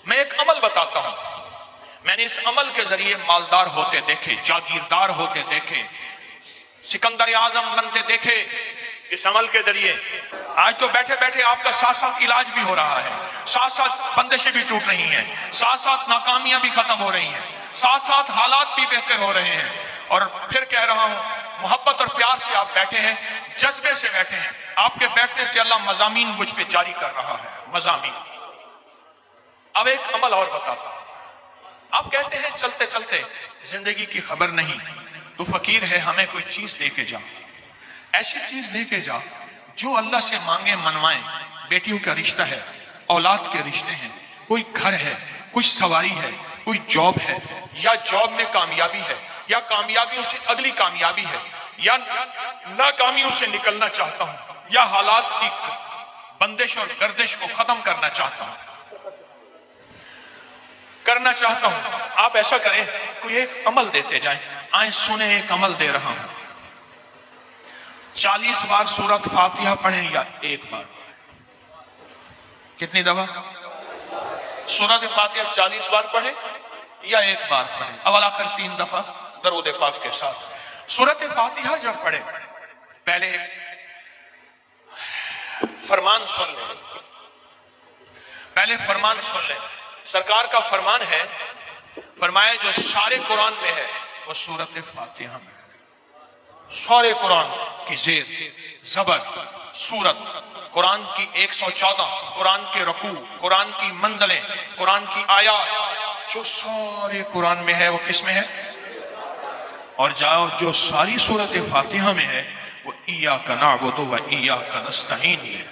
میں ایک عمل بتاتا ہوں، میں نے اس عمل کے ذریعے مالدار ہوتے دیکھے، جاگیردار ہوتے دیکھے، سکندر اعظم بنتے دیکھے اس عمل کے ذریعے۔ آج تو بیٹھے بیٹھے آپ کا ساتھ ساتھ علاج بھی ہو رہا ہے، ساتھ ساتھ بندشیں بھی ٹوٹ رہی ہیں، ساتھ ساتھ ناکامیاں بھی ختم ہو رہی ہیں، ساتھ ساتھ حالات بھی بہتر ہو رہے ہیں۔ اور پھر کہہ رہا ہوں، محبت اور پیار سے آپ بیٹھے ہیں، جذبے سے بیٹھے ہیں، آپ کے بیٹھنے سے اللہ مضامین مجھ پہ جاری کر رہا ہے، مضامین۔ اب ایک عمل اور بتاتا ہوں۔ آپ کہتے ہیں چلتے چلتے زندگی کی خبر نہیں، تو فقیر ہے ہمیں کوئی چیز دے کے جا، ایسی چیز دے کے جا جو اللہ سے مانگے منوائیں۔ بیٹیوں کا رشتہ ہے، اولاد کے رشتے ہیں، کوئی گھر ہے، کچھ سواری ہے، کوئی جاب ہے، یا جاب میں کامیابی ہے، یا کامیابیوں سے اگلی کامیابی ہے، یا ناکامیوں سے نکلنا چاہتا ہوں، یا حالات کی بندش اور گردش کو ختم کرنا چاہتا ہوں۔ آپ ایسا کریں، کوئی ایک عمل دیتے جائیں۔ آئیں سنیں، ایک عمل دے رہا ہوں۔ 40 بار سورۃ فاتحہ پڑھیں یا ایک بار؟ کتنی دفعہ؟ سورۃ فاتحہ 40 بار پڑھیں یا ایک بار پڑھیں؟ اول آخر 3 دفعہ درود پاک کے ساتھ۔ سورۃ فاتحہ جب پڑھیں، پہلے فرمان سن لیں، پہلے فرمان سن لیں۔ سرکار کا فرمان ہے، فرمایا جو سارے قرآن میں ہے وہ سورۃ فاتحہ میں ہے۔ سارے قرآن کی زیر زبر سورت، قرآن کی 114، قرآن کے رکوع، قرآن کی منزلیں، قرآن کی آیات، جو سارے قرآن میں ہے وہ کس میں ہے؟ اور جاؤ جو ساری سورۃ فاتحہ میں ہے وہ ایاک نعبد و ایاک نستعین ہے۔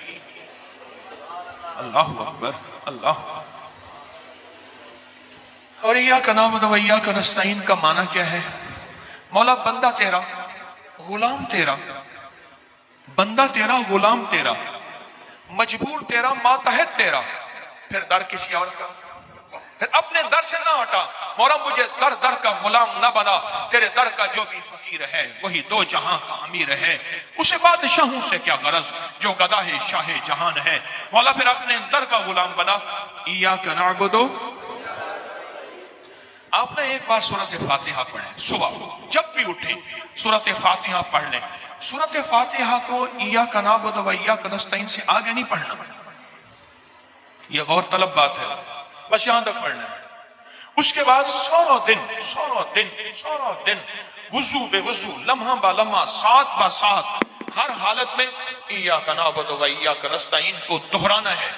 اللہ اکبر، اللہ۔ اور ایاک نعبد و ایاک نستعین کا معنی کیا ہے؟ مولا بندہ تیرا، غلام تیرا، بندہ تیرا، غلام تیرا، مجبور تیرا، ماتحت تیرا، پھر در کسی اور کا، پھر اپنے در سے نہ ہٹا۔ مولا مجھے در در کا غلام نہ بنا، تیرے در کا جو بھی فقیر ہے وہی دو جہاں کا امیر ہے۔ اسے بادشاہوں سے کیا غرض جو گداہ شاہ جہان ہے۔ مولا پھر اپنے در کا غلام بنا۔ ایاک نعبد، آپ نے ایک بار سورۃ فاتحہ پڑھیں، صبح جب بھی اٹھیں سورۃ فاتحہ پڑھ لیں۔ سورۃ فاتحہ کو ایاک نعبد و ایاک نستعین سے آگے نہیں پڑھنا، یہ غور طلب بات ہے، بس یہاں تک پڑھنا ہے۔ اس کے بعد سارا دن وضو بے وضو، لمحہ با لمحہ، ساتھ با ساتھ، ہر حالت میں ایاک نعبد و ایاک نستعین کو دہرانا ہے،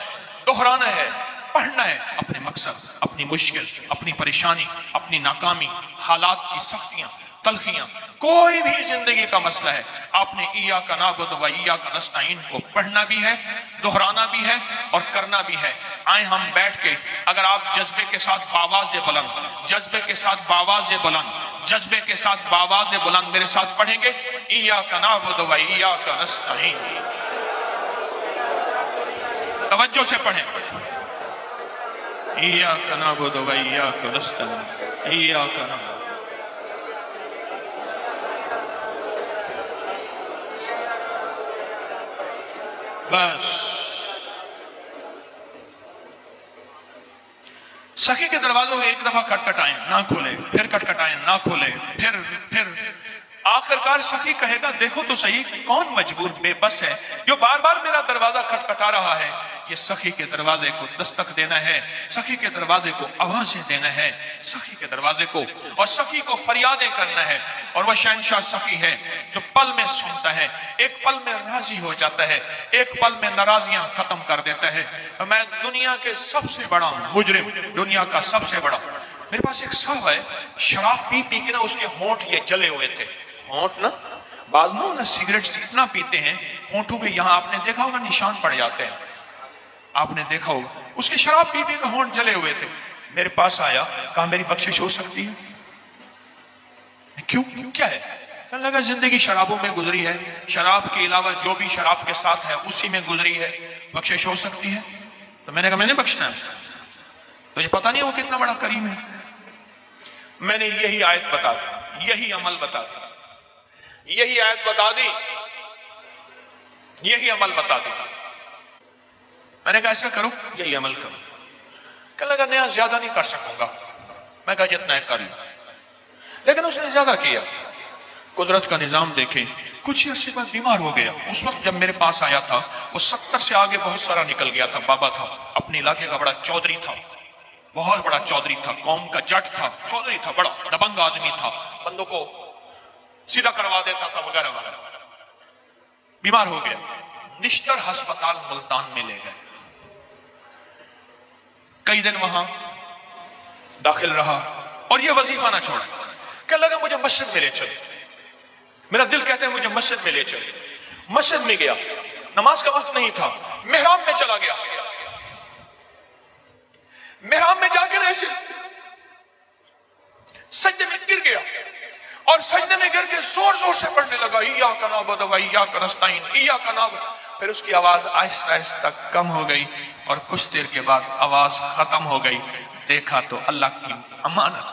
پڑھنا ہے۔ اپنے مقصد، اپنی مشکل، اپنی پریشانی، اپنی ناکامی، حالات کی سختیاں، تلخیاں، کوئی بھی زندگی کا مسئلہ ہے، آپ نے ایاک نعبد و ایاک نستعین کو پڑھنا بھی ہے، دہرانا بھی ہے اور کرنا بھی ہے۔ آئیں ہم بیٹھ کے، اگر آپ جذبے کے ساتھ بآواز بلند، جذبے کے ساتھ بآواز بلند، جذبے کے ساتھ بآواز بلند میرے ساتھ پڑھیں گے، ایاک نعبد و ایاک نستعین۔ توجہ سے پڑھیں، ایاک نعبد و ایاک نستعین، ایاک نعبد۔ بس سخی کے دروازوں میں ایک دفعہ کھٹکھٹائیں، نہ کھولے، پھر کھٹکھٹائیں، نہ کھولے، پھر آخرکار سخی کہے گا دیکھو تو صحیح کون مجبور بے بس ہے جو بار بار میرا دروازہ کھٹکھٹا رہا ہے۔ یہ سخی کے دروازے کو دستک دینا ہے، سخی کے دروازے کو آوازیں دینا ہے، سخی کے دروازے کو، اور سخی کو فریادیں کرنا ہے۔ اور وہ شہنشاہ سخی ہے جو پل میں سنتا ہے، ایک پل میں راضی ہو جاتا ہے، ایک پل میں ناراضیاں ختم کر دیتا ہے۔ میں دنیا کے سب سے بڑا مجرم، دنیا کا سب سے بڑا، میرے پاس ایک صاحب ہے، شراب پی پی کے نا اس کے ہونٹ یہ جلے ہوئے تھے، ہونٹ نا، بعض نا سگریٹ اتنا پیتے ہیں ہونٹوں پہ، یہاں آپ نے دیکھا ہوگا نشان پڑ جاتے ہیں، آپ نے دیکھا ہوگا، اس کے شراب پی پی کے ہونٹ جلے ہوئے تھے۔ میرے پاس آیا، کہا میری بخشش ہو سکتی ہے؟ کیوں کیا ہے؟ کہنے لگا زندگی شرابوں میں گزری ہے، شراب کے علاوہ جو بھی شراب کے ساتھ ہے اسی میں گزری ہے، بخشش ہو سکتی ہے؟ تو میں نے کہا میں نے بخشنا ہے، تو یہ پتہ نہیں وہ کتنا بڑا کریم ہے۔ میں نے یہی آیت بتا دی، یہی عمل بتا دی، یہی آیت بتا دی، یہی عمل بتا دی۔ میں نے کہا ایسا کرو، یہی عمل کرو، کہنے لگا نہیں زیادہ نہیں کر سکوں گا. میں کہا جتنا ہے کر لوں. لیکن اس نے زیادہ کیا. قدرت کا نظام دیکھیں, کچھ عرصے بعد بیمار ہو گیا. اس وقت جب میرے پاس آیا تھا وہ 70 سے آگے بہت سارا نکل گیا تھا. بابا تھا, اپنے علاقے کا بڑا چودھری تھا, بہت بڑا چودھری تھا, قوم کا جٹ تھا, چودھری تھا, بڑا دبنگ آدمی تھا, بندوں کو سیدھا کروا دیتا تھا وغیرہ وغیرہ. بیمار ہو گیا, نشتر ہسپتال ملتان میں لے گئے. کئی دن وہاں داخل رہا اور یہ وظیفہ نہ چھوڑا. کہنے لگا مجھے مسجد میں لے چلے. میرا دل کہتا ہے مجھے مسجد میں لے چلے. مسجد میں گیا, نماز کا وقت نہیں تھا, محراب میں چلا گیا. محراب میں جا کے ایسے سجدے میں گر گیا اور سجدے میں گر کے زور زور سے پڑھنے لگا ایاک نعبد و ایاک نستعین, ایاک نعبد. پھر اس کی آواز آہستہ آہستہ کم ہو گئی اور کچھ دیر کے بعد آواز ختم ہو گئی. دیکھا تو اللہ کی امانت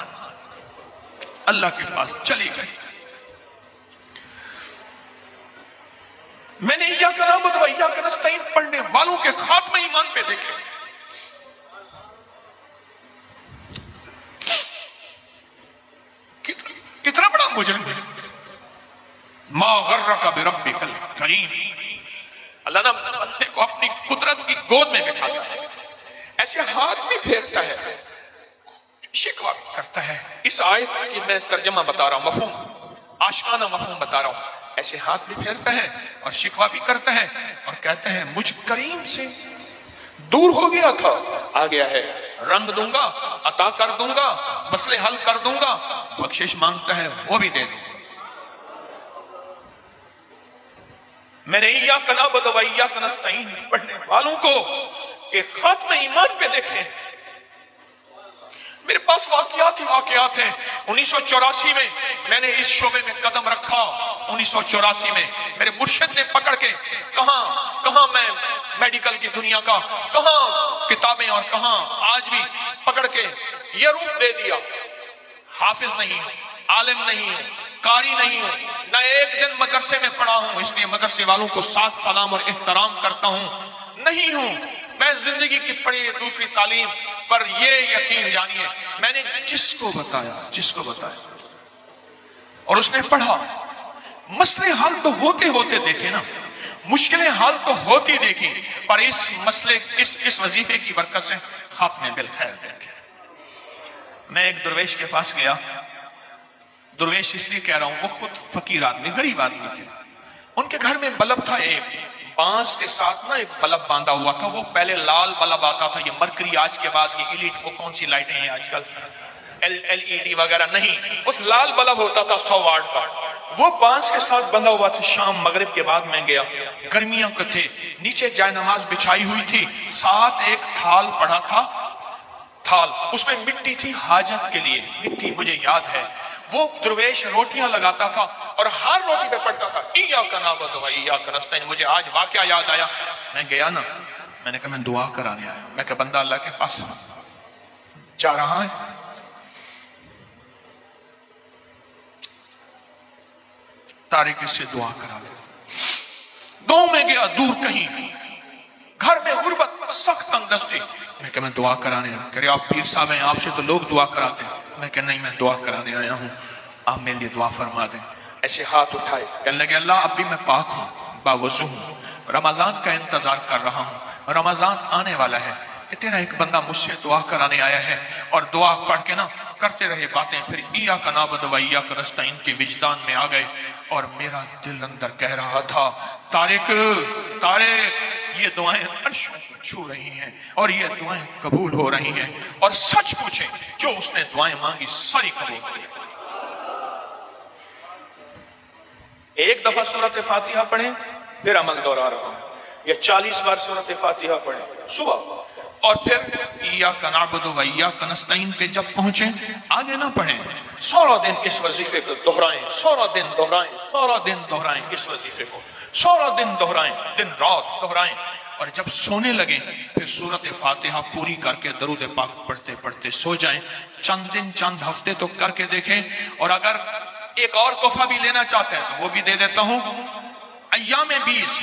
اللہ کے پاس چلی گئی. میں نے ایاک نعبد و ایاک نستعین پڑھنے والوں کے خاتمہ ایمان پہ دیکھے. کتنا بڑا مجرم ہے. ما غرک بربک الکریم. اللہ نے بندے کو اپنی قدرت کی گود میں بٹھاتا ہے, ایسے ہاتھ بھی پھیرتا ہے, شکوہ بھی کرتا ہے. اس آیت کی میں ترجمہ بتا رہا ہوں, مفہوم آشکانہ مفہوم بتا رہا ہوں. ایسے ہاتھ بھی پھیرتا ہے اور شکوہ بھی کرتا ہے اور کہتا ہے مجھ کریم سے دور ہو گیا تھا, آ گیا ہے, رنگ دوں گا, عطا کر دوں گا, مسئلے حل کر دوں گا. بخشش مانگتا ہے وہ بھی دے دوں گا. میں نے ایاک نعبد و ایاک نستعین پڑھنے والوں کو ایک خاتمہ ایمان پہ دیکھے. میرے پاس واقعات ہی واقعات ہیں. 1984 میں میں نے اس شعبے میں قدم رکھا. 1984 میں میرے مرشد نے پکڑ کے کہاں میں میڈیکل کی دنیا کا, کہاں کتابیں اور کہاں آج بھی پکڑ کے یہ روپ دے دیا. حافظ نہیں ہوں, عالم نہیں ہوں, قاری نہیں ہوں, نہ ایک دن مدرسے میں پڑھا ہوں, اس لیے مدرسے والوں کو ساتھ سلام اور احترام کرتا ہوں, نہیں ہوں. میں زندگی کی پڑھی دوسری تعلیم پر یہ یقین جانیے میں نے جس کو بتایا اور اس نے پڑھا, مسئلے حل تو ہوتے ہوتے دیکھے نا, مشکلیں حل تو ہوتی دیکھی, پر اس مسئلے اس وظیفے کی برکت سے خاتمے بالخیر دیکھے. میں ایک درویش کے پاس گیا. درویش اس لیے کہہ رہا ہوں, وہ خود فقیر آدمی, غریب آدمی تھے. ان کے گھر میں بلب تھا, ایک بانس کے ساتھ نا ایک بلب باندھا ہوا تھا. وہ پہلے لال بلب آتا تھا, یہ مرکری آج کے بعد یہ ایلیٹ کو کون سی لائٹیں ہیں آج کل, LED وغیرہ نہیں, اس لال بلب ہوتا تھا 100 واٹ کا. وہ بانس کے ساتھ بندھا ہوا تھا. شام مغرب کے بعد میں گیا, گرمیوں کے تھے, نیچے جائے نماز بچھائی ہوئی تھی, ساتھ ایک تھال پڑا تھا, تھال اس میں مٹی تھی حاجت کے لیے, مٹی مجھے یاد ہے. وہ درویش روٹیاں لگاتا تھا اور ہر روٹی پہ پڑھتا تھا ایاک نعبد و ایاک نستعین. مجھے آج واقعہ یاد آیا. میں گیا نا, میں نے کہا میں دعا کرانے آیا. میں کہا بندہ اللہ کے پاس جا رہا ہے, تاریخ سے دعا کرا لے. گاؤں میں گیا, دور کہیں, گھر میں غربت, سخت تنگدستی. میں کہا میں دعا کرانے آیا. کہہ رہے آپ پیر صاحب ہیں, آپ سے تو لوگ دعا کراتے ہیں. میں کہا نہیں, میں دعا کرانے آیا ہوں, آپ میرے لیے دعا فرما دیں. ایسے ہاتھ اٹھائے, کہنے لگے اللہ اب بھی میں پاک ہوں, باوضو ہوں, رمضان کا انتظار کر رہا ہوں, رمضان آنے والا ہے. تیرا ایک بندہ مجھ سے دعا کرانے آیا ہے. اور دعا پڑھ کے نا کرتے رہے باتیں. پھر ایاک نعبد و ایاک نستعین کے وجدان میں آ گئے اور میرا دل اندر کہہ رہا تھا طارق یہ دعائیں عرشوں کو چھو رہی ہیں اور یہ دعائیں قبول ہو رہی ہیں. اور سچ پوچھیں, جو اس نے دعائیں مانگی ساری قبول ہوئی. ایک دفعہ سورۃ فاتحہ پڑھیں, پھر عمل دوہرا رہا ہوں, یا 40 بار سورۃ فاتحہ پڑھیں صبح, اور پھر ایاک نعبد و ایاک نستعین پہ جب پہنچیں آگے نہ پڑھیں. سارا دن اس وظیفے کو دہرائیں, سارا دن دہرائیں, سارا دن دہرائیں اس وظیفے کو, سارا دن دہرائیں, دن رات دہرائیں. اور جب سونے لگیں پھر سورۃ فاتحہ پوری کر کے درود پاک پڑھتے پڑھتے سو جائیں. چند دن چند ہفتے تو کر کے دیکھیں. اور اگر ایک اور تحفہ بھی لینا چاہتے ہیں تو وہ بھی دے دیتا ہوں. ایام 20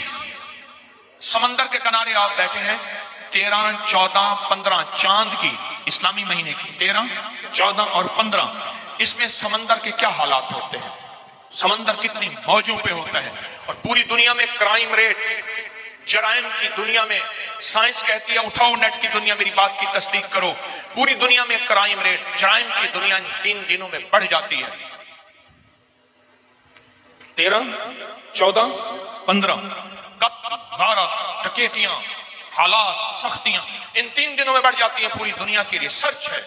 سمندر کے کنارے آپ بیٹھے ہیں, 13, 14, 15 چاند کی اسلامی مہینے کی 13، 14 اور 15، اس میں سمندر کے کیا حالات ہوتے ہیں، سمندر کتنی موجوں پہ ہوتا ہے، اور پوری دنیا میں کرائم ریٹ، جرائم کی دنیا میں، سائنس کہتی ہے اٹھاؤ نیٹ کی دنیا میری بات کی تصدیق کرو، پوری دنیا میں کرائم ریٹ، جرائم کی دنیا 3 دنوں میں بڑھ جاتی ہے، 13، 14، 15، قتل، غارت، ڈکیتیاں، حالات، سختیاں ان 3 دنوں میں بڑھ جاتی ہیں. پوری دنیا کی ریسرچ ہے،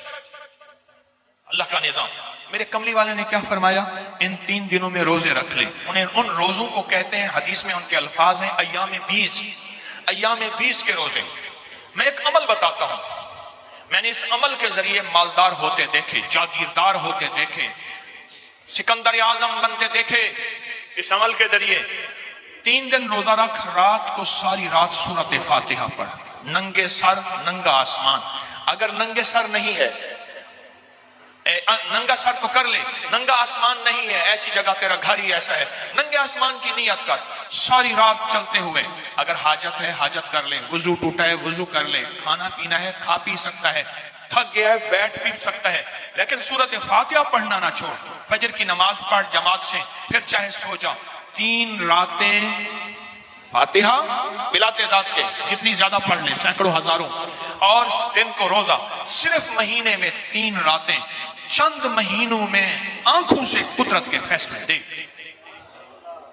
اللہ کا نظام. میرے کملی والے نے کیا فرمایا، ان 3 دنوں میں روزے رکھ لیں. انہیں ان روزوں کو کہتے ہیں، حدیث میں ان کے الفاظ ہیں ایام 20، ایام 20 کے روزے. میں ایک عمل بتاتا ہوں، میں نے اس عمل کے ذریعے مالدار ہوتے دیکھے، جاگیردار ہوتے دیکھے، سکندر اعظم بنتے دیکھے. اس عمل کے ذریعے 3 دن روزہ رکھ، رات کو ساری رات سورۃ فاتحہ پڑھ، ننگے سر ننگا آسمان. اگر ننگے سر نہیں ہے، ننگا سر تو کر لے، ننگا آسمان نہیں ہے، ایسی جگہ تیرا گھر ہی ایسا ہے، ننگے آسمان کی نیت کر، ساری رات چلتے ہوئے. اگر حاجت ہے حاجت کر لے، وضو ٹوٹا ہے وضو کر لے، کھانا پینا ہے کھا پی سکتا ہے، تھک گیا ہے بیٹھ بھی سکتا ہے، لیکن سورۃ فاتحہ پڑھنا نہ چھوڑ. فجر کی نماز پڑھ جماعت سے، پھر چاہے سو جا. 3 راتیں فاتحہ بلا تعداد کے، جتنی زیادہ پڑھ لیں، سینکڑوں ہزاروں، اور دن کو روزہ. صرف مہینے میں 3 راتیں، چند مہینوں میں آنکھوں سے قدرت کے فیصلے دیکھ.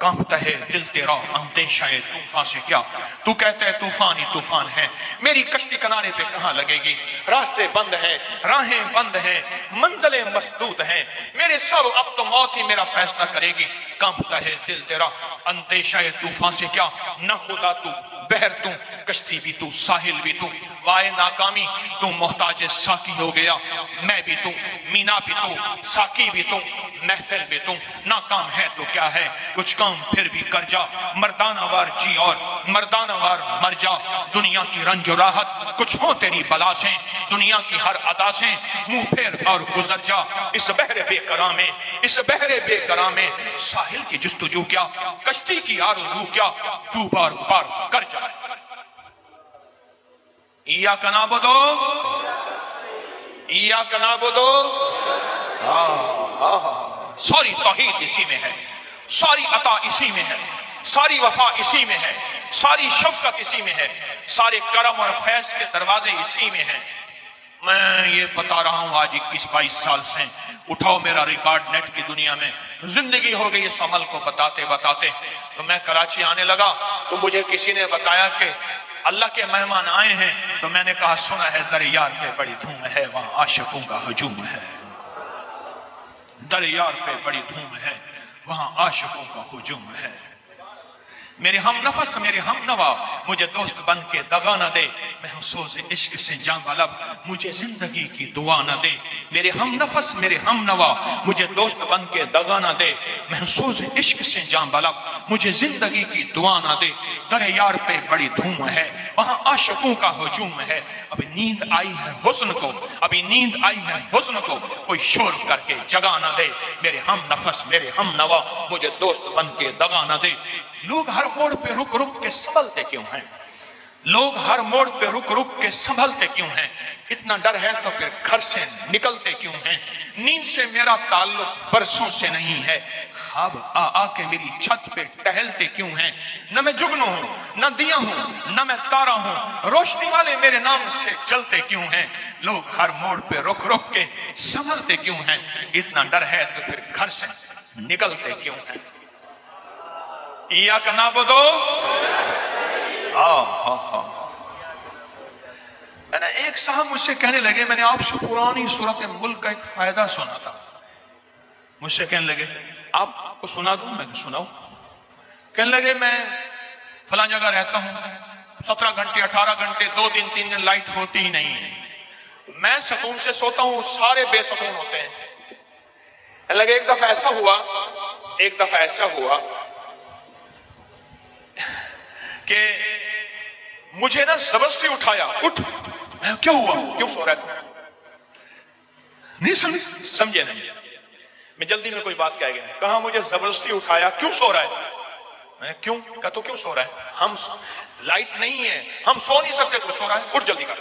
کانپتا ہے دل تیرا اندیشہ طوفان سے کیا، تو کہتا ہے طوفان ہی طوفان ہے، میری کشتی کنارے پہ کہاں لگے گی، راستے بند ہیں، راہیں بند ہیں، منزلیں مسدود ہیں، میرے سب اب تو موت ہی میرا فیصلہ کرے گی. کانپتا ہے دل تیرا اندیشہ طوفان سے کیا، نہ خدا تو بحر تو، کشتی بھی تو، ساحل بھی تو، وائے ناکامی تو محتاج ساکی ہو گیا. میں بھی تو، مینا بھی تو، ساکی بھی تو، محفل بھی تو. ناکام ہے تو کیا ہے، کچھ کام پھر بھی کر جا، مردانہ وار جی اور مردانہ وار مر جا. دنیا کی رنج و راحت کچھ ہو تیری بلا سے، دنیا کی ہر ادا سے منہ پھیر اور گزر جا. اس بحر بے قرار میں، اس بحر بے قرار میں، ساحل کی جستجو کیا، کشتی کی آرزو کیا، تو بار بار کر جا. ایاک نعبدو، ایاک نعبدو. ساری توحید اسی میں ہے، ساری عطا اسی میں ہے، ساری وفا اسی میں ہے، ساری شفقت اسی میں ہے، سارے کرم اور فیض کے دروازے اسی میں ہیں. میں یہ بتا رہا ہوں آج 21-22 سال سے، اٹھاؤ میرا ریکارڈ نیٹ کی دنیا میں زندگی ہو گئی اس عمل کو بتاتے بتاتے. تو میں کراچی آنے لگا تو مجھے کسی نے بتایا کہ اللہ کے مہمان آئے ہیں. تو میں نے کہا سنا ہے در یار پہ بڑی دھوم ہے، وہاں عاشقوں کا ہجوم ہے. در یار پہ بڑی دھوم ہے، وہاں عاشقوں کا ہجوم ہے. میرے ہم نفس میرے ہم نوا مجھے دوست بن کے دغا نہ دے، محسوس عشق سے جاں بلب مجھے زندگی کی دعا نہ دے. میرے ہم نفس میرے ہم نوا مجھے دوست بن کے دغا نہ دے، محسوس عشق سے جاں بلب مجھے زندگی کی دعا نہ دے. در یار پہ بڑی دھوم ہے، وہاں عاشقوں کا ہجوم ہے. ابھی نیند آئی ہے حسن کو، ابھی نیند آئی ہے حسن کو، کوئی شور کر کے جگا نہ دے. میرے ہم نفس میرے ہم نوا مجھے دوست بن کے دغا نہ دے. لوگ ہر موڑ پہ رک رک کے سنبھلتے کیوں ہیں، لوگ ہر موڑ پہ رک رک کے سنبھلتے کیوں ہیں. اتنا ڈر ہے تو پھر گھر سے نکلتے کیوں ہیں. نیند سے میرا تعلق برسوں سے نہیں ہے، خواب آ آ کے میری چھت پہ ٹہلتے کیوں ہیں. نہ میں جگنو ہوں نہ دیا ہوں نہ میں تارا ہوں، روشنی والے میرے نام سے چلتے کیوں ہیں. لوگ ہر موڑ پہ رک رک کے سنبھلتے کیوں ہیں. اتنا ڈر ہے تو پھر گھر سے نکلتے کیوں ہیں. ایاک نعبدو. میں نے ایک صاحب مجھ سے کہنے لگے، میں نے آپ سے پرانی سورۃ ملک کا ایک فائدہ سنا تھا. مجھ سے کہنے لگے آپ کو سنا دوں؟ میں نے سناؤں. کہنے لگے میں فلاں جگہ رہتا ہوں، 17 گھنٹے 18 گھنٹے 2 دن 3 دن لائٹ ہوتی ہی نہیں ہے، میں سکون سے سوتا ہوں، سارے بے سکون ہوتے ہیں. کہنے لگے ایک دفعہ ایسا ہوا کہ مجھے نا زبردستی اٹھایا، اٹھ. میں کیا ہوا، کیوں سو رہا تھا؟ نہیں سمجھے نہیں. میں جلدی میں کوئی بات کہہ گیا، کہا مجھے زبردستی اٹھایا، کیوں سو رہا ہے؟ میں کیوں کہا تو کیوں سو رہا ہے؟ ہم لائٹ نہیں ہے، ہم سو نہیں سکتے، تو سو رہا ہے، اٹھ جلدی کر.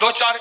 2-4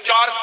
4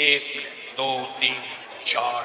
1 2 3 4।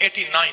89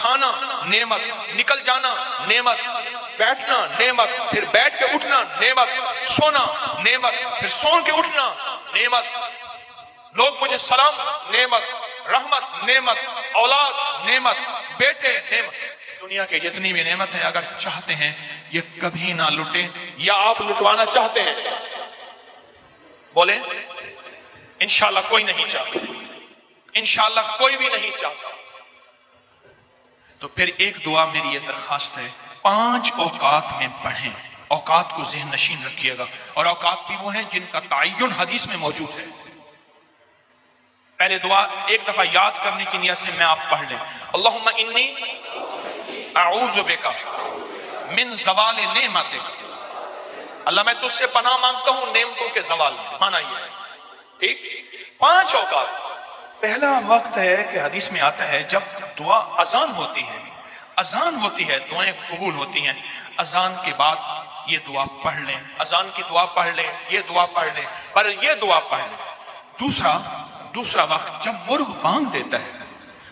کھانا نعمت، نکل جانا نعمت، بیٹھنا نعمت، پھر بیٹھ کے اٹھنا نعمت، سونا نعمت، پھر سو کے اٹھنا نعمت، لوگ مجھے سلام نعمت، رحمت نعمت، اولاد نعمت، بیٹے نعمت۔ دنیا کے جتنی بھی نعمت ہے اگر چاہتے ہیں یہ کبھی نہ لٹے، یا آپ لٹوانا چاہتے ہیں؟ بولیں انشاءاللہ کوئی نہیں چاہتا، انشاءاللہ کوئی بھی نہیں چاہتا۔ تو پھر ایک دعا میری یہ درخواست ہے، 5 اوقات میں پڑھیں، اوقات کو ذہن نشین رکھیے گا، اور اوقات بھی وہ ہیں جن کا تعین حدیث میں موجود ہے۔ پہلے دعا ایک دفعہ یاد کرنے کی نیت سے میں آپ پڑھ لیں، اللہم انی اعوذ بک من زوال نعمتک، اللہ میں تجھ سے پناہ مانگتا ہوں نعمتوں کے زوال میں، مانا یہ ہے، ٹھیک؟ 5 اوقات۔ پہلا وقت ہے کہ حدیث میں آتا ہے جب دعا اذان ہوتی ہے، اذان ہوتی ہے دعائیں قبول ہوتی ہیں، اذان کے بعد یہ دعا پڑھ لیں، اذان کی دعا پڑھ لیں، یہ دعا پڑھ لیں، پر یہ دعا پڑھ لیں۔ دوسرا وقت جب مرغ بانگ دیتا ہے،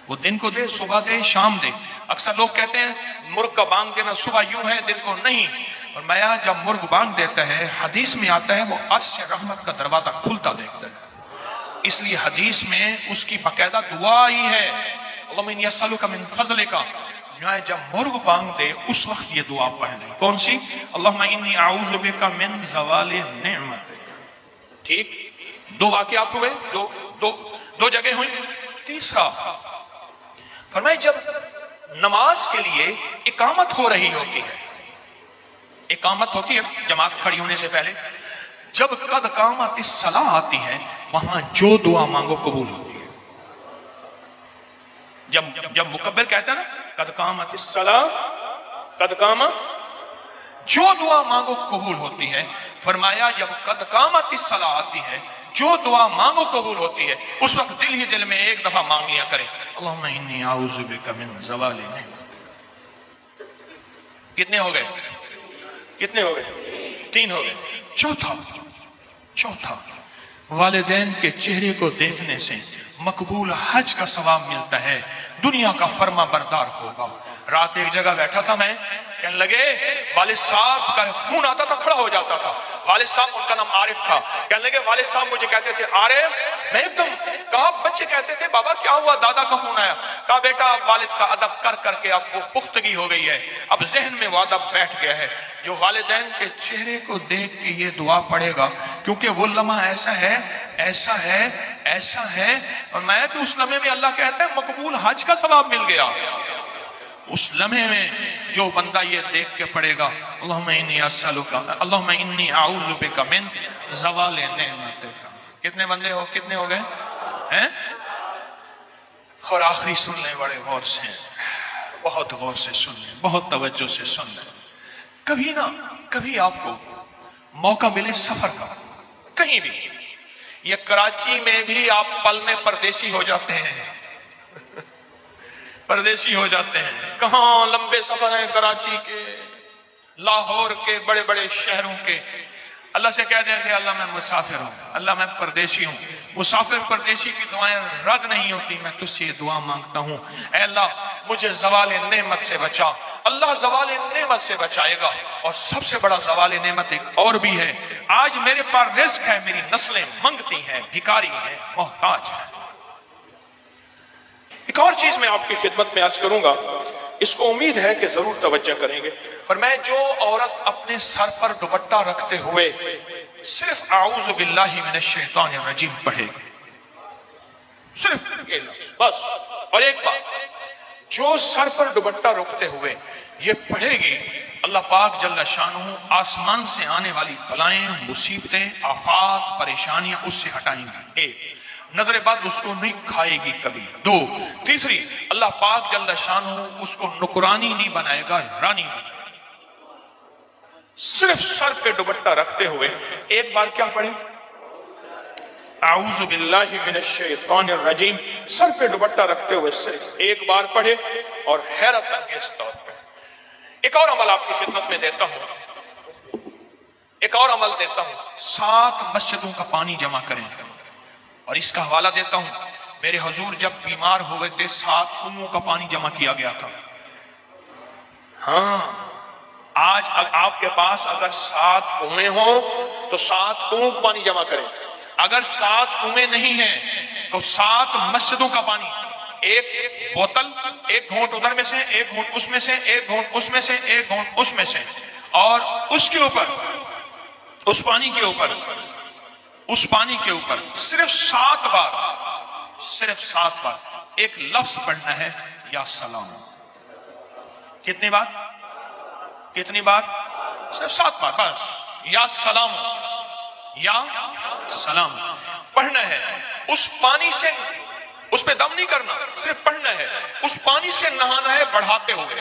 وہ دن کو دے صبح دے شام دے، اکثر لوگ کہتے ہیں مرغ کا بانگ دینا صبح یوں ہے دن کو نہیں، اور میں جب مرغ بانگ دیتا ہے حدیث میں آتا ہے وہ عرش سے رحمت کا دروازہ کھلتا دیکھتا ہے، اس لیے حدیث میں اس کی باقاعدہ دعا ہی ہے، اللہم انی اسألک من فضلک۔ جب مرغ بانگ دے اس وقت یہ دعا پڑھ لیں، کون سی؟ اللہم انی اعوذ بک من زوال نعمتک، ٹھیک؟ 2 واقعات ہوئے، دو جگہ ہوئی۔ تیسرا فرمائے جب نماز کے لیے اقامت ہو رہی ہوتی ہے، اقامت ہوتی ہے جماعت کھڑی ہونے سے پہلے، جب قد قامت الصلاۃ آتی ہے وہاں جو دعا مانگو قبول ہوتی ہے۔ جب مکبر کہتا ہے نا قد قامت الصلاۃ، قد قامت، جو دعا مانگو قبول ہوتی ہے۔ فرمایا جب قد قامت الصلاۃ آتی ہے جو دعا مانگو قبول ہوتی ہے، اس وقت دل ہی دل میں ایک دفعہ مانگ لیا کرے، اللہم انی اعوذ بک من زوال نعمتک۔ کتنے ہو گئے؟ کتنے ہو گئے؟ 3 ہو گئے۔ چوتھا والدین کے چہرے کو دیکھنے سے مقبول حج کا ثواب ملتا ہے، دنیا کا فرما بردار ہوگا۔ رات ایک جگہ بیٹھا تھا میں، کہنے لگے والد صاحب کا خون آتا تھا کھڑا ہو جاتا تھا، والد صاحب ان کا نام عارف تھا، کہنے لگے والد صاحب مجھے کہتے تھے عارف، میں ایک دم کہا، بچے کہتے تھے بابا کیا ہوا، دادا کا خون آیا، کہا بیٹا والد کا ادب کر کر کے اب وہ پختگی ہو گئی ہے، اب ذہن میں وہ ادب بیٹھ گیا ہے، جو والدین کے چہرے کو دیکھ کے یہ دعا پڑھے گا، کیونکہ وہ لمحہ ایسا ہے اور میں کہ اس لمحے میں اللہ کہتا ہے مقبول حج کا ثواب مل گیا۔ اس لمحے میں جو بندہ یہ دیکھ کے پڑھے گا اللہم انی اسألک، اللہم انی اعوذ بک من زوال نعمتک۔ کتنے بندے ہو؟ کتنے ہو گئے ہیں؟ اور آخری سن لیں بڑے غور سے، بہت غور سے سن لیں، بہت توجہ سے سن لیں۔ کبھی نہ کبھی آپ کو موقع ملے سفر کا، کہیں بھی، یہ کراچی میں بھی آپ پل میں پردیسی ہو جاتے ہیں، پردیسی ہو جاتے ہیں، کہاں لمبے سفر ہیں کراچی کے، لاہور کے، بڑے بڑے شہروں کے، اللہ سے کہہ دیں کہ اللہ میں مسافر ہوں، اللہ میں پردیسی ہوں۔ مسافر پردیسی کی دعائیں رد نہیں ہوتی، میں تجھ سے یہ دعا مانگتا ہوں، اے اللہ مجھے زوال نعمت سے بچا۔ اللہ زوال نعمت سے بچائے گا، اور سب سے بڑا زوال نعمت ایک اور بھی ہے، آج میرے پاس رزق ہے، میری نسلیں منگتی ہیں، بھکاری ہیں، محتاج ہیں۔ ایک اور چیز میں آپ کی خدمت میں عرض کروں گا، اس کو امید ہے کہ ضرور توجہ کریں گے، اور میں جو عورت اپنے سر پر دوپٹہ رکھتے ہوئے صرف اعوذ باللہ من الشیطان الرجیم پڑھے گی، صرف یہ لفظ بس، اور ایک بات، جو سر پر دوپٹہ رکھتے ہوئے یہ پڑھے گی، اللہ پاک جل شانہ آسمان سے آنے والی بلائیں، مصیبتیں، آفات، پریشانیاں اس سے ہٹائیں گی۔ ایک، نظر بد اس کو نہیں کھائے گی کبھی۔ 2، تیسری، اللہ پاک جل شانہ اس کو نکرانی نہیں بنائے گا، رانی بنائے گا۔ صرف سر پہ دوپٹہ رکھتے ہوئے ایک بار کیا پڑھیں؟ اعوذ باللہ من الشیطان الرجیم، سر پہ دوپٹہ رکھتے ہوئے صرف ایک بار پڑھے، اور حیرت انگیز طور پہ۔ ایک اور عمل آپ کی خدمت میں دیتا ہوں، ایک اور عمل دیتا ہوں، 7 مسجدوں کا پانی جمع کریں، اور اس کا حوالہ دیتا ہوں، میرے حضور جب بیمار ہو گئے تھے 7 کنووں کا پانی جمع کیا گیا تھا. ہاں آج آپ کے پاس اگر 7 کنویں ہوں تو 7 کنووں کا پانی جمع کریں. اگر 7 کنویں نہیں ہیں تو 7 مسجدوں کا پانی، ایک بوتل، ایک گھونٹ ادھر میں سے، ایک گھونٹ اس میں سے، ایک گھونٹ اس میں سے، ایک گھونٹ اس میں سے، اور اس کے اوپر، اس پانی کے اوپر، اس پانی کے اوپر صرف 7 بار، صرف 7 بار ایک لفظ پڑھنا ہے، یا سلام. کتنی بار؟ کتنی بار؟ صرف 7 بار بس. یا سلام، یا سلام پڑھنا ہے. اس پانی سے، اس پہ دم نہیں کرنا، صرف پڑھنا ہے. اس پانی سے نہانا ہے بڑھاتے ہوئے.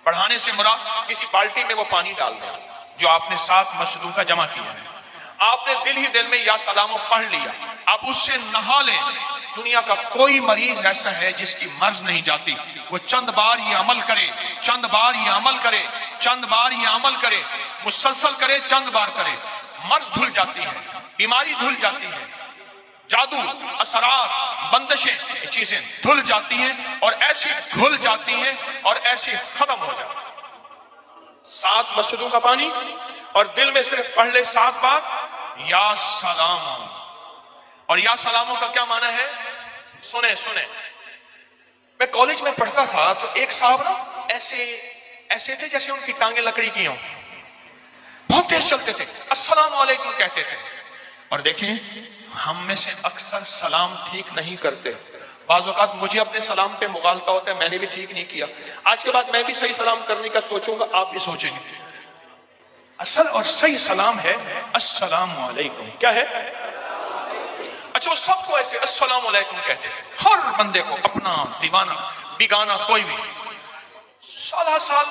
بڑھانے سے مراد کسی بالٹی میں وہ پانی ڈال دیں جو آپ نے 7 مسجدوں کا جمع کیا ہے. آپ نے دل ہی دل میں یا سلام پڑھ لیا، آپ اس سے نہا لیں. دنیا کا کوئی مریض ایسا ہے جس کی مرض نہیں جاتی، وہ چند بار یہ عمل کرے، چند بار یہ عمل کرے، چند بار یہ عمل کرے، مسلسل کرے، چند بار کرے، مرض دھل جاتی ہے، بیماری دھل جاتی ہے، جادو، اثرات، بندشیں، یہ چیزیں دھل جاتی ہیں اور ایسی دھل جاتی ہیں اور ایسی ختم ہو جاتی ہیں. 7 مسجدوں کا پانی اور دل میں صرف پڑھ لے 7 بار یا سلام. اور یا سلاموں کا کیا معنی ہے؟ سنیں سنیں. میں کالج میں پڑھتا تھا تو ایک صاحب نا ایسے تھے جیسے ان کی ٹانگیں لکڑی کی ہوں، بہت تیز چلتے تھے، السلام علیکم کہتے تھے. اور دیکھیں ہم میں سے اکثر سلام ٹھیک نہیں کرتے. بعض اوقات مجھے اپنے سلام پہ مغالطہ ہوتا ہے، میں نے بھی ٹھیک نہیں کیا. آج کے بعد میں بھی صحیح سلام کرنے کا سوچوں گا، آپ بھی سوچیں گے. اصل اور صحیح سلام ہے السلام علیکم. کیا ہے؟ اچھا وہ سب کو ایسے السلام علیکم کہتے ہیں، ہر بندے کو، اپنا، دیوانہ، بیگانہ، کوئی بھی. سال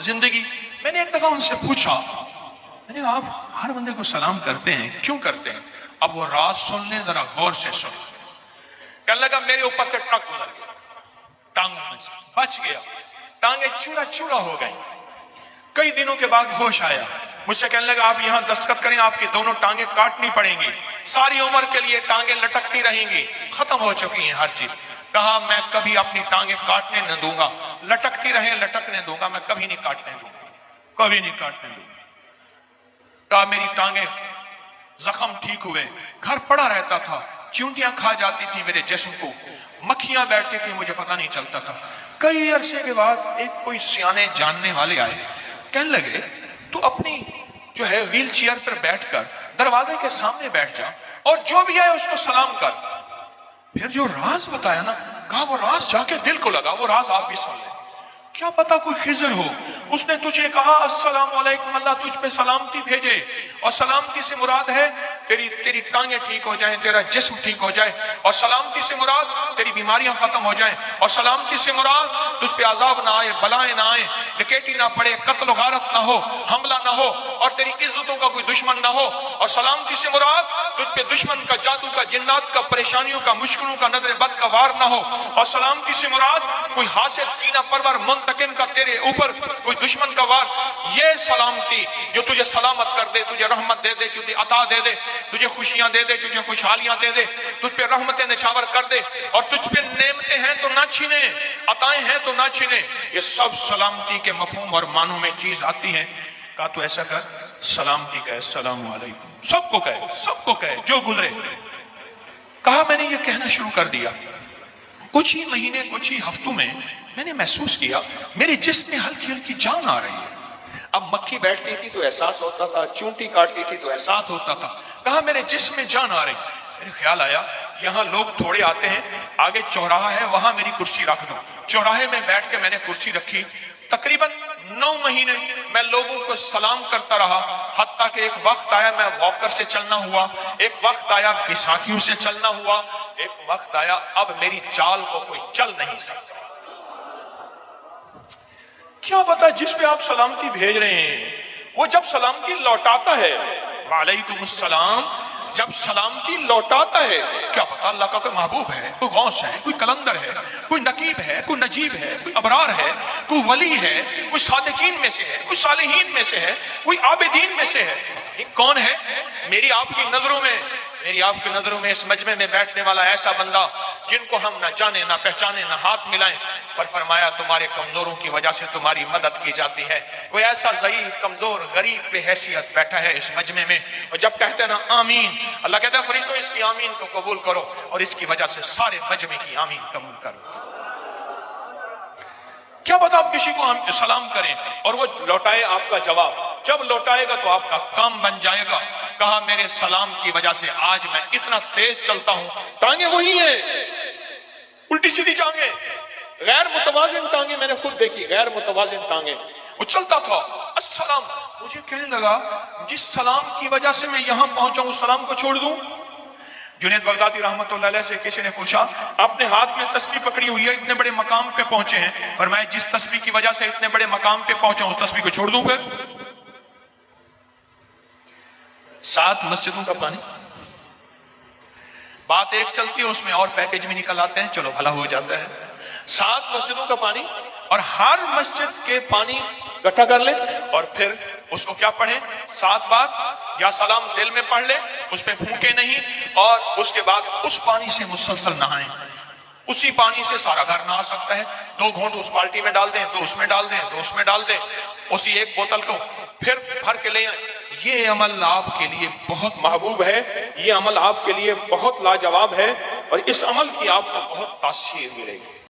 زندگی. میں نے ایک دفعہ ان سے پوچھا، میں نے کہا آپ ہر بندے کو سلام کرتے ہیں، کیوں کرتے ہیں؟ اب وہ راز سن لیں، ذرا غور سے سن. کہنے لگا میرے اوپر سے ٹرک گزر گیا، ٹانگوں میں سے بچ گیا، ٹانگیں چورا چورا ہو گئی. کئی دنوں کے بعد ہوش آیا، مجھ سے کہنے لگا آپ یہاں دستخط کریں، آپ کی دونوں ٹانگیں کاٹنی پڑیں گی، ساری عمر کے لیے ٹانگیں لٹکتی رہیں گی، ختم ہو چکی ہیں ہر چیز. کہا میں کبھی اپنی ٹانگیں کاٹنے نہ دوں گا، لٹکتی رہیں لٹکنے دوں گا، میں کبھی نہیں کاٹنے دوں گا، کبھی نہیں کاٹنے دوں گا. کہا میری ٹانگیں، زخم ٹھیک ہوئے، گھر پڑا رہتا تھا، چونٹیاں کھا جاتی تھی میرے جسم کو، مکھیاں بیٹھتی تھی، مجھے پتہ نہیں چلتا تھا. کئی عرصے کے بعد ایک کوئی سیانے جاننے والے آئے، کہنے لگے تو اپنی جو ہے ویل چیئر پر بیٹھ کر دروازے کے سامنے بیٹھ جا اور جو بھی آئے اس کو سلام کر. پھر جو راز بتایا نا، کہا وہ راز جا کے دل کو لگا، وہ راز آپ بھی سن لیں. کیا پتا کوئی خضر ہو، اس نے تجھے کہا السلام علیکم، اللہ تجھ پہ سلامتی بھیجے. اور سلامتی سے مراد ہے تیری ٹانگیں ٹھیک ہو جائیں، تیرا جسم ٹھیک ہو جائے. اور سلامتی سے مراد تیری بیماریاں ختم ہو جائیں. اور سلامتی سے مراد تجھ پہ عذاب نہ آئے، بلائیں نہ آئیں، ڈکیتی نہ پڑے، قتل و غارت نہ ہو، حملہ نہ ہو، اور تیری عزتوں کا کوئی دشمن نہ ہو. اور سلامتی سے مراد تجھ پہ دشمن کا، جادو کا، جنات کا، پریشانیوں کا، مشکلوں کا، نظر بد کا وار نہ ہو. اور سلامتی سے مراد کوئی حاسد، کینہ پرور، منتقم کا تیرے اوپر کوئی دشمن کا وار. یہ سلامتی جو تجھے سلامت کر دے، تجھے رحمت دے دے، تجھے عطا دے دے، تجھے خوشیاں دے دے، تجھے خوشحالیاں دے دے، تجھ پہ رحمتیں نچھاور کر دے، اور تجھ پہ نعمتیں ہیں تو نہ چھینے، عطائیں ہیں تو نہ چھینے. یہ سب سلامتی کے مفہوم اور معنوں میں چیز آتی ہے. کہا تو ایسا کر، سلامتی کہے السلام علیکم، سب کو کہے، سب کو کہے جو گزرے. کہا میں نے یہ کہنا شروع کر دیا. کچھ ہی مہینے، کچھ ہی ہفتوں میں میں نے محسوس کیا میرے جسم میں ہلکی ہلکی جان آ رہی ہے. اب مکھی بیٹھتی تھی تو احساس ہوتا تھا، چونٹی کاٹتی تھی تو احساس ہوتا تھا. کہا میرے جسم میں جان آ رہی. میرے خیال آیا یہاں لوگ تھوڑے آتے ہیں، آگے چوراہا ہے، وہاں میری کرسی رکھ دو. چوراہے میں بیٹھ کے میں نے کرسی رکھی. تقریباً 9 مہینے میں لوگوں کو سلام کرتا رہا، حتیٰ کہ ایک وقت آیا میں واکر سے چلنا ہوا، ایک وقت آیا بیساکھیوں سے چلنا ہوا، ایک وقت آیا اب میری چال کو کوئی چل نہیں سکتا. کیا پتا جس پہ آپ سلامتی بھیج رہے ہیں وہ جب سلامتی لوٹاتا ہے، وعلیکم السلام، جب سلامتی لوٹاتا ہے، کیا پتا اللہ کا کوئی محبوب ہے، کوئی غوث ہے، کوئی کلندر ہے، کوئی نقیب ہے، کوئی نجیب ہے، کوئی ابرار ہے، کوئی ولی ہے، کوئی صادقین میں سے ہے، کوئی صالحین میں سے ہے، کوئی عابدین میں سے ہے. یہ کون ہے؟ میری آپ کی نظروں میں، میری آپ کی نظروں میں اس مجمع میں بیٹھنے والا ایسا بندہ جن کو ہم نہ جانے نہ پہچانے نہ ہاتھ ملائیں، پر فرمایا تمہارے کمزوروں کی وجہ سے تمہاری مدد کی جاتی ہے۔ کوئی ایسا ضعیف کمزور غریب بے حیثیت بیٹھا ہے اس مجمع میں، اور جب کہتے ہیں نا آمین، اللہ کہتا ہے فرشتوں اس کی آمین کو قبول کرو، اور اس کی وجہ سے سارے مجمع کی آمین قبول کرو۔ کیا پتہ آپ کسی کو سلام کریں اور وہ لوٹائے آپ کا جواب، جب لوٹائے گا تو آپ کا کام بن جائے گا۔ کہا میرے سلام کی وجہ سے آج میں اتنا تیز چلتا ہوں، ٹانگیں وہی ہیں، الٹی سیدھی ٹانگیں، غیر متوازن ٹانگیں میں نے خود دیکھی، غیر متوازن ٹانگیں، وہ چلتا تھا السلام، مجھے کہنے لگا جس سلام کی وجہ سے میں یہاں پہنچا ہوں اس سلام کو چھوڑ دوں؟ جنید بغدادی رحمت اللہ علیہ سے کسی نے پوچھا آپ نے ہاتھ میں تسبیح پکڑی ہوئی ہے، اتنے بڑے مقام پہ پہنچے ہیں، فرمایا جس تسبیح کی وجہ سے اتنے بڑے مقام پہ پہنچا ہوں اس تسبیح کو چھوڑ دوں؟ پھر 7 مسجدوں کا پانی، بات ایک چلتی ہے اس میں اور پیکج میں نکل آتے ہیں، چلو بھلا ہو جاتا ہے۔ 7 مسجدوں کا پانی، اور ہر مسجد کے پانی اکٹھا کر لے اور پھر اس کو کیا پڑھیں 7 بار، یا سلام دل میں پڑھ لے، اس پہ پھونکے نہیں، اور اس کے بعد اس پانی سے مسلسل نہائیں۔ اسی پانی سے سارا گھر نہا سکتا ہے، 2 گھونٹ اس بالٹی میں ڈال دیں، 2 اس میں ڈال دیں، 2 اس میں ڈال دیں، اسی ایک بوتل کو پھر بھر کے لے آئیں۔ یہ عمل آپ کے لیے بہت محبوب ہے، یہ عمل آپ کے لیے بہت لاجواب ہے، اور اس عمل کی آپ کو بہت تاثیر ملے گی۔